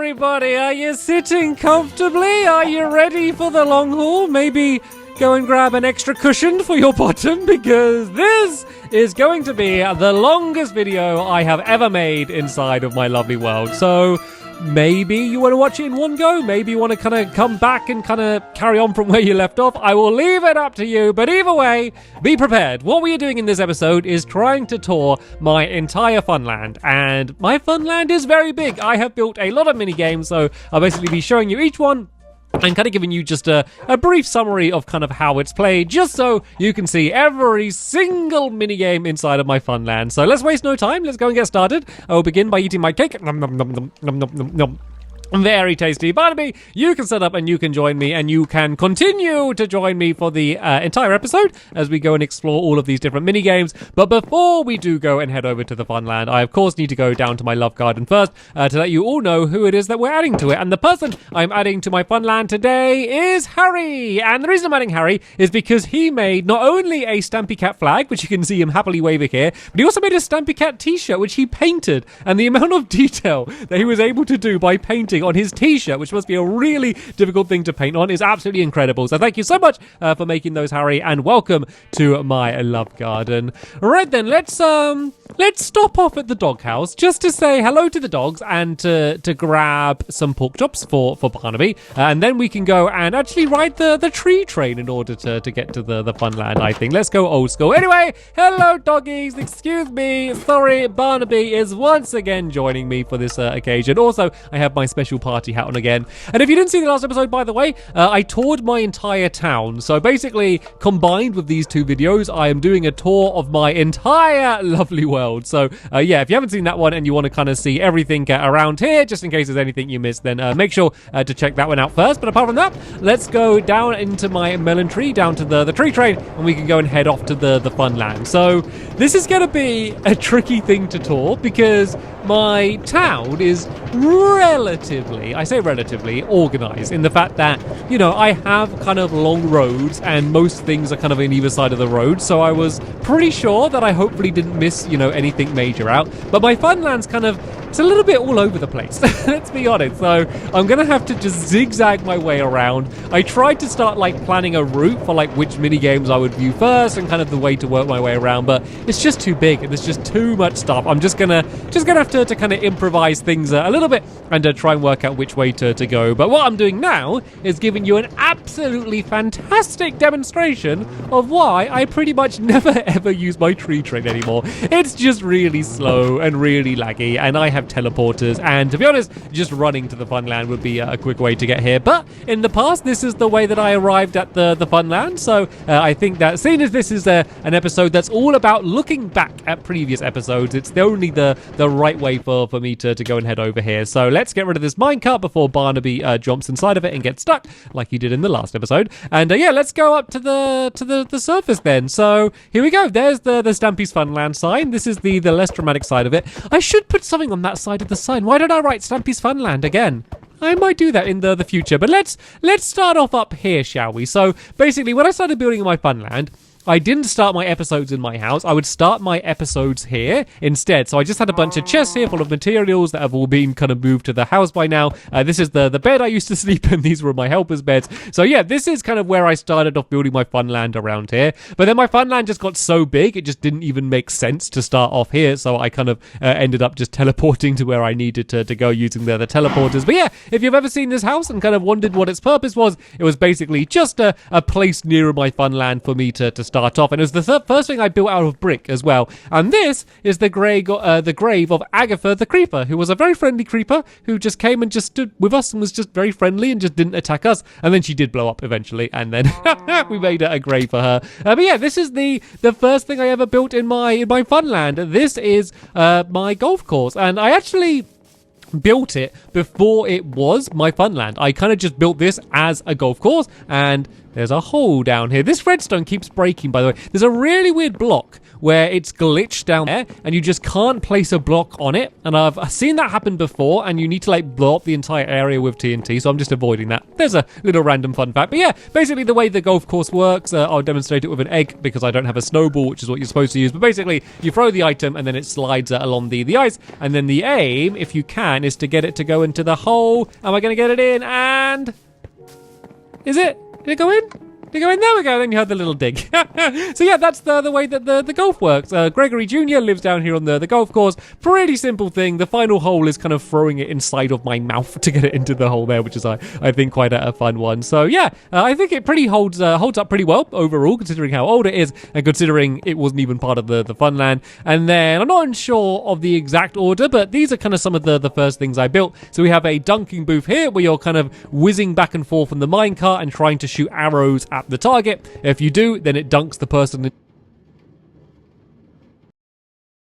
everybody. Are you sitting comfortably? Are you ready for the long haul? Maybe go and grab an extra cushion for your bottom, because this is going to be the longest video I have ever made inside of my lovely world. So maybe you want to watch it in one go. Maybe you want to kind of come back and kind of carry on from where you left off. I will leave it up to you. But either way, be prepared. What we are doing in this episode is trying to tour my entire funland. And my funland is very big. I have built a lot of mini games, so I'll basically be showing you each one and kind of giving you just a brief summary of kind of how it's played, just so you can see every single minigame inside of my funland. So let's waste no time. Let's go and get started. I will begin by eating my cake. Nom, nom, nom, nom, nom, nom, nom. Very tasty. Barnaby, you can set up and you can join me, and you can continue to join me for the entire episode as we go and explore all of these different mini games. But before we do go and head over to the funland, I of course need to go down to my love garden first to let you all know who it is that we're adding to it. And the person I'm adding to my funland today is Harry. And the reason I'm adding Harry is because he made not only a Stampy Cat flag, which you can see him happily waving here, but he also made a Stampy Cat t-shirt, which he painted. And the amount of detail that he was able to do by painting on his t-shirt, which must be a really difficult thing to paint on, is absolutely incredible. So thank you so much for making those, Harry, and welcome to my love garden. Right then, let's stop off at the doghouse just to say hello to the dogs and to grab some pork chops for Barnaby, and then we can go and actually ride the tree train in order to get to the funland. I think let's go old school. Anyway, hello doggies, excuse me, sorry, Barnaby is once again joining me for this occasion. Also, I have my special party hat on again. And if you didn't see the last episode, by the way, I toured my entire town. So basically, combined with these two videos, I am doing a tour of my entire lovely world. So yeah, if you haven't seen that one and you want to kind of see everything around here, just in case there's anything you missed, then make sure to check that one out first. But apart from that, let's go down into my melon tree, down to the tree train, and we can go and head off to the funland. So this is going to be a tricky thing to tour because my town is relatively organized in the fact that, you know, I have kind of long roads and most things are kind of on either side of the road. So I was pretty sure that I hopefully didn't miss, you know, anything major out. But my funland's kind of, it's a little bit all over the place. Let's be honest. So I'm going to have to just zigzag my way around. I tried to start like planning a route for like which mini games I would view first and kind of the way to work my way around, but it's just too big and there's just too much stuff. I'm just gonna have to kind of improvise things a little bit and try and work out which way to go. But what I'm doing now is giving you an absolutely fantastic demonstration of why I pretty much never ever use my tree train anymore. It's just really slow and really laggy, and I have teleporters, and to be honest, just running to the funland would be a quick way to get here. But in the past, this is the way that I arrived at the funland. So I think that seeing as this is an episode that's all about looking back at previous episodes, it's only the right way for me to go and head over here. So let's get rid of this minecart before Barnaby jumps inside of it and gets stuck like he did in the last episode. And yeah, let's go up to the surface then. So here we go. There's the Stampy's Funland sign. This is the less dramatic side of it. I should put something on that side of the sign. Why don't I write Stampy's Funland again? I might do that in the future, but let's start off up here, shall we? So basically, when I started building my funland, I didn't start my episodes in my house. I would start my episodes here instead. So I just had a bunch of chests here full of materials that have all been kind of moved to the house by now. This is the bed I used to sleep in. These were my helpers' beds. So yeah, this is kind of where I started off building my funland around here. But then my funland just got so big, it just didn't even make sense to start off here. So I kind of ended up just teleporting to where I needed to go using the teleporters. But yeah, if you've ever seen this house and kind of wondered what its purpose was, it was basically just a place near my funland for me to start off, and it was the first thing I built out of brick as well. And this is the grave of Agatha the Creeper, who was a very friendly creeper who just came and just stood with us and was just very friendly and just didn't attack us. And then she did blow up eventually, and then we made a grave for her. But yeah, this is the first thing I ever built in my funland. This is my golf course, and I actually built it before it was my funland. I kind of just built this as a golf course, and there's a hole down here. This redstone keeps breaking, by the way. There's a really weird block where it's glitched down there and you just can't place a block on it. And I've seen that happen before, and you need to like blow up the entire area with TNT. So I'm just avoiding that. There's a little random fun fact. But yeah, basically the way the golf course works, I'll demonstrate it with an egg because I don't have a snowball, which is what you're supposed to use. But basically you throw the item and then it slides along the ice. And then the aim, if you can, plan is to get it to go into the hole. Am I going to get it in? And... is it? Did it go in? Did it go in? There we go. Then you heard the little dig. So yeah, that's the way that the golf works. Gregory Jr. lives down here on the golf course. Pretty simple thing. The final hole is kind of throwing it inside of my mouth to get it into the hole there, which is, I think, quite a fun one. So yeah, I think it holds up pretty well overall, considering how old it is and considering it wasn't even part of the funland. And then I'm not sure of the exact order, but these are kind of some of the first things I built. So we have a dunking booth here where you're kind of whizzing back and forth in the minecart and trying to shoot arrows at the target. If you do, then it dunks the person